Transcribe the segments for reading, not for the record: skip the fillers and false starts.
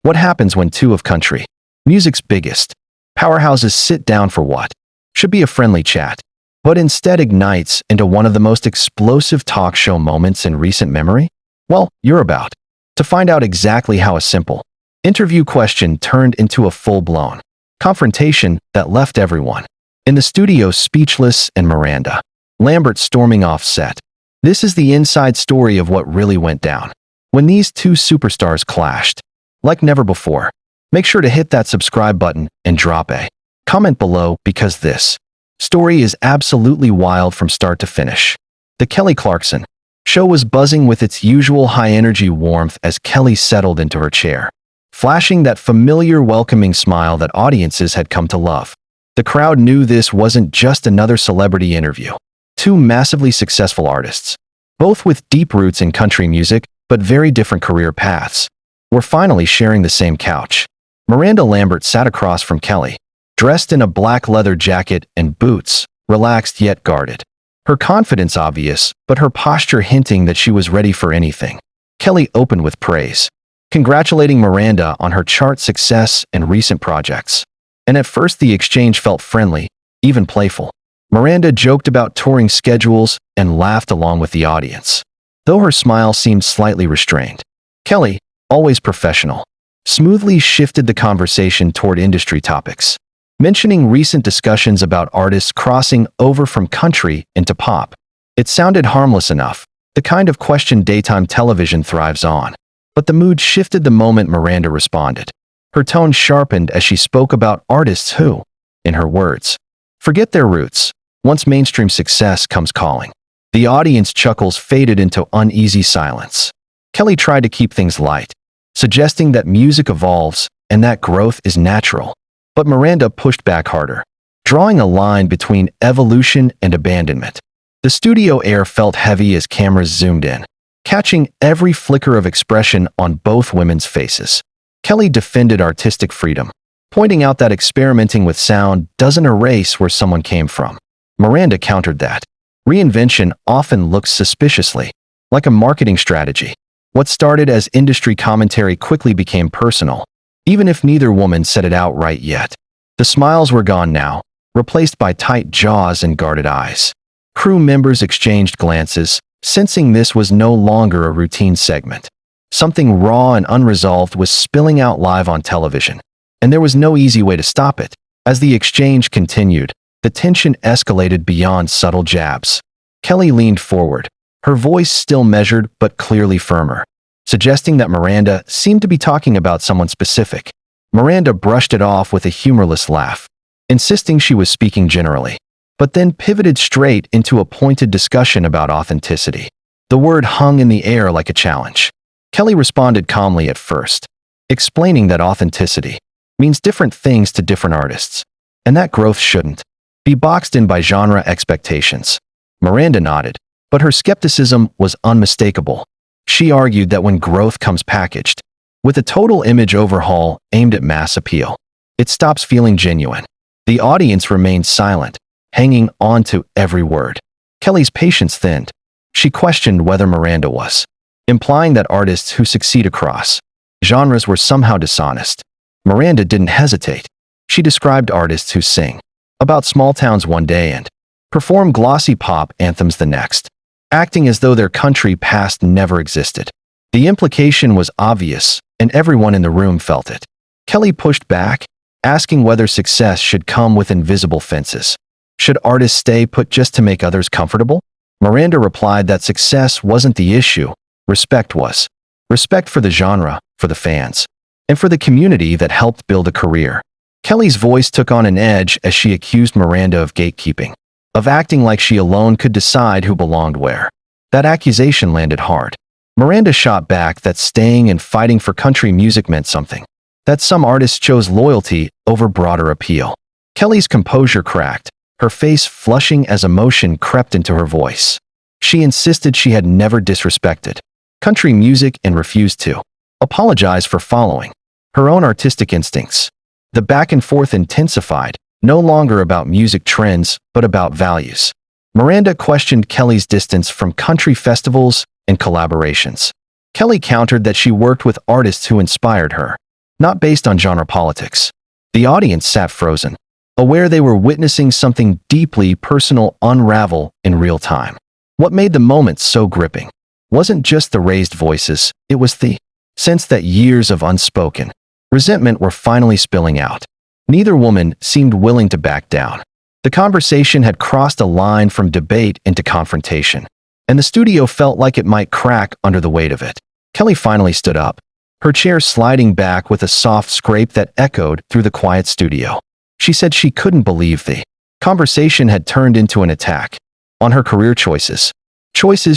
What happens when two of country music's biggest powerhouses sit down for what should be a friendly chat, but instead ignites into one of the most explosive talk show moments in recent memory? Well, you're about to find out exactly how a simple interview question turned into a full-blown confrontation that left everyone in the studio speechless and Miranda Lambert storming off set. This is the inside story of what really went down when these two superstars clashed like never before. Make sure to hit that subscribe button and drop a comment below because this story is absolutely wild from start to finish. The Kelly Clarkson Show was buzzing with its usual high-energy warmth as Kelly settled into her chair, flashing that familiar welcoming smile that audiences had come to love. The crowd knew this wasn't just another celebrity interview. Two massively successful artists, both with deep roots in country music but very different career paths, were finally sharing the same couch. Miranda Lambert sat across from Kelly, dressed in a black leather jacket and boots, relaxed yet guarded. Her confidence obvious, but her posture hinting that she was ready for anything. Kelly opened with praise, congratulating Miranda on her chart success and recent projects. And at first the exchange felt friendly, even playful. Miranda joked about touring schedules and laughed along with the audience, though her smile seemed slightly restrained. Kelly, always professional, smoothly shifted the conversation toward industry topics, mentioning recent discussions about artists crossing over from country into pop. It sounded harmless enough, the kind of question daytime television thrives on. But the mood shifted the moment Miranda responded. Her tone sharpened as she spoke about artists who, in her words, forget their roots once mainstream success comes calling. The audience chuckles faded into uneasy silence. Kelly tried to keep things light, suggesting that music evolves and that growth is natural. But Miranda pushed back harder, drawing a line between evolution and abandonment. The studio air felt heavy as cameras zoomed in, catching every flicker of expression on both women's faces. Kelly defended artistic freedom, pointing out that experimenting with sound doesn't erase where someone came from. Miranda countered that reinvention often looks suspiciously like a marketing strategy. What started as industry commentary quickly became personal, even if neither woman said it outright yet. The smiles were gone now, replaced by tight jaws and guarded eyes. Crew members exchanged glances, sensing this was no longer a routine segment. Something raw and unresolved was spilling out live on television, and there was no easy way to stop it. As the exchange continued, the tension escalated beyond subtle jabs. Kelly leaned forward, her voice still measured but clearly firmer, suggesting that Miranda seemed to be talking about someone specific. Miranda brushed it off with a humorless laugh, insisting she was speaking generally, but then pivoted straight into a pointed discussion about authenticity. The word hung in the air like a challenge. Kelly responded calmly at first, explaining that authenticity means different things to different artists, and that growth shouldn't be boxed in by genre expectations. Miranda nodded, but her skepticism was unmistakable. She argued that when growth comes packaged with a total image overhaul aimed at mass appeal, it stops feeling genuine. The audience remained silent, hanging on to every word. Kelly's patience thinned. She questioned whether Miranda was implying that artists who succeed across genres were somehow dishonest. Miranda didn't hesitate. She described artists who sing about small towns one day and perform glossy pop anthems the next, acting as though their country past never existed. The implication was obvious, and everyone in the room felt it. Kelly pushed back, asking whether success should come with invisible fences. Should artists stay put just to make others comfortable? Miranda replied that success wasn't the issue, respect was. Respect for the genre, for the fans, and for the community that helped build a career. Kelly's voice took on an edge as she accused Miranda of gatekeeping, of acting like she alone could decide who belonged where. That accusation landed hard. Miranda shot back that staying and fighting for country music meant something, that some artists chose loyalty over broader appeal. Kelly's composure cracked, her face flushing as emotion crept into her voice. She insisted she had never disrespected country music and refused to apologize for following her own artistic instincts. The back and forth intensified, no longer about music trends, but about values. Miranda questioned Kelly's distance from country festivals and collaborations. Kelly countered that she worked with artists who inspired her, not based on genre politics. The audience sat frozen, aware they were witnessing something deeply personal unravel in real time. What made the moment so gripping wasn't just the raised voices, it was the sense that years of unspoken resentment were finally spilling out. Neither woman seemed willing to back down. The conversation had crossed a line from debate into confrontation, and the studio felt like it might crack under the weight of it. Kelly finally stood up, her chair sliding back with a soft scrape that echoed through the quiet studio. She said she couldn't believe the conversation had turned into an attack on her career choices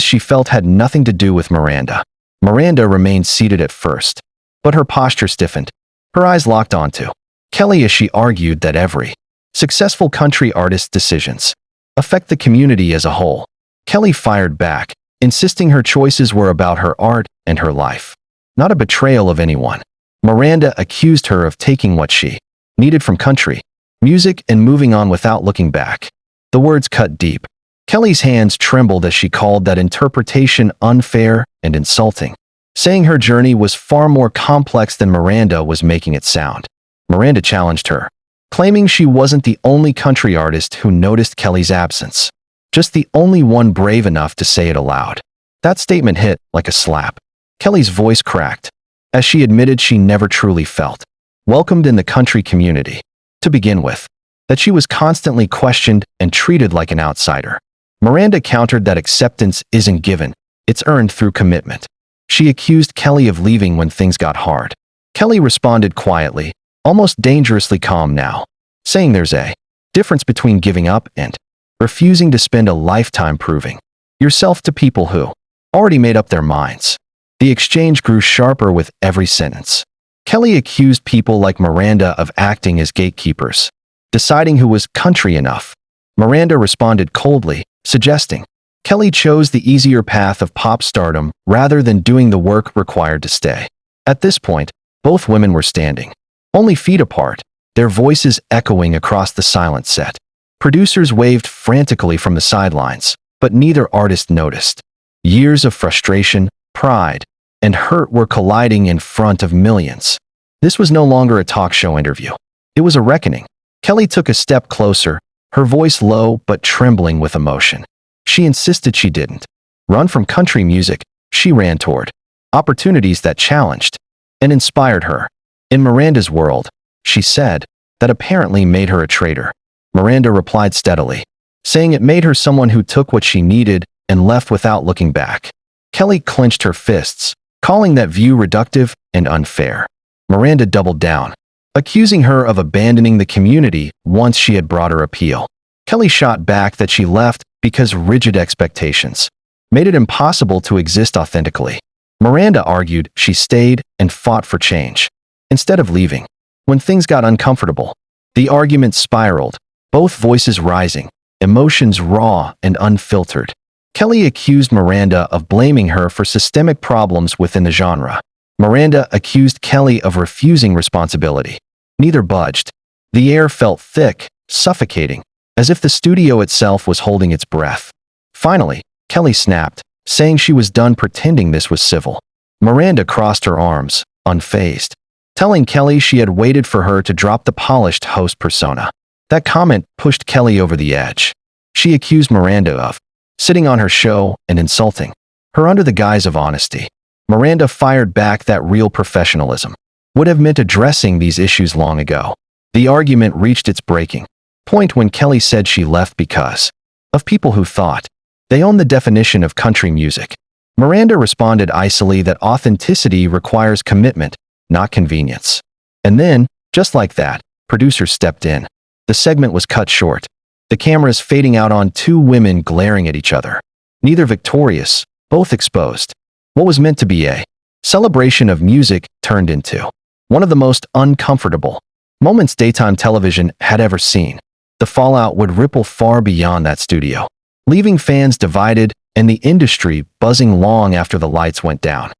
she felt had nothing to do with Miranda. Miranda remained seated at first, but her posture stiffened, her eyes locked onto Kelly as she argued that every successful country artist's decisions affect the community as a whole. Kelly fired back, insisting her choices were about her art and her life, not a betrayal of anyone. Miranda accused her of taking what she needed from country music and moving on without looking back. The words cut deep. Kelly's hands trembled as she called that interpretation unfair and insulting, saying her journey was far more complex than Miranda was making it sound. Miranda challenged her, claiming she wasn't the only country artist who noticed Kelly's absence, just the only one brave enough to say it aloud. That statement hit like a slap. Kelly's voice cracked, as she admitted she never truly felt welcomed in the country community. To begin with, that she was constantly questioned and treated like an outsider. Miranda countered that acceptance isn't given, it's earned through commitment. She accused Kelly of leaving when things got hard. Kelly responded quietly, almost dangerously calm now, saying there's a difference between giving up and refusing to spend a lifetime proving yourself to people who already made up their minds. The exchange grew sharper with every sentence. Kelly accused people like Miranda of acting as gatekeepers, deciding who was country enough. Miranda responded coldly, suggesting Kelly chose the easier path of pop stardom rather than doing the work required to stay. At this point, both women were standing, only feet apart, their voices echoing across the silent set. Producers waved frantically from the sidelines, but neither artist noticed. Years of frustration, pride, and hurt were colliding in front of millions. This was no longer a talk show interview. It was a reckoning. Kelly took a step closer, her voice low but trembling with emotion. She insisted she didn't run from country music, she ran toward opportunities that challenged and inspired her. In Miranda's world, she said, that apparently made her a traitor. Miranda replied steadily, saying it made her someone who took what she needed and left without looking back. Kelly clenched her fists, calling that view reductive and unfair. Miranda doubled down, accusing her of abandoning the community once she had brought her appeal. Kelly shot back that she left because rigid expectations made it impossible to exist authentically. Miranda argued she stayed and fought for change, instead of leaving. When things got uncomfortable, the argument spiraled, both voices rising, emotions raw and unfiltered. Kelly accused Miranda of blaming her for systemic problems within the genre. Miranda accused Kelly of refusing responsibility. Neither budged. The air felt thick, suffocating, as if the studio itself was holding its breath. Finally, Kelly snapped, saying she was done pretending this was civil. Miranda crossed her arms, unfazed, telling Kelly she had waited for her to drop the polished host persona. That comment pushed Kelly over the edge. She accused Miranda of sitting on her show and insulting her under the guise of honesty. Miranda fired back that real professionalism would have meant addressing these issues long ago. The argument reached its breaking point when Kelly said she left because of people who thought they owned the definition of country music. Miranda responded icily that authenticity requires commitment, not convenience. And then, just like that, producers stepped in. The segment was cut short, the cameras fading out on two women glaring at each other. Neither victorious, both exposed. What was meant to be a celebration of music turned into one of the most uncomfortable moments daytime television had ever seen. The fallout would ripple far beyond that studio, leaving fans divided and the industry buzzing long after the lights went down.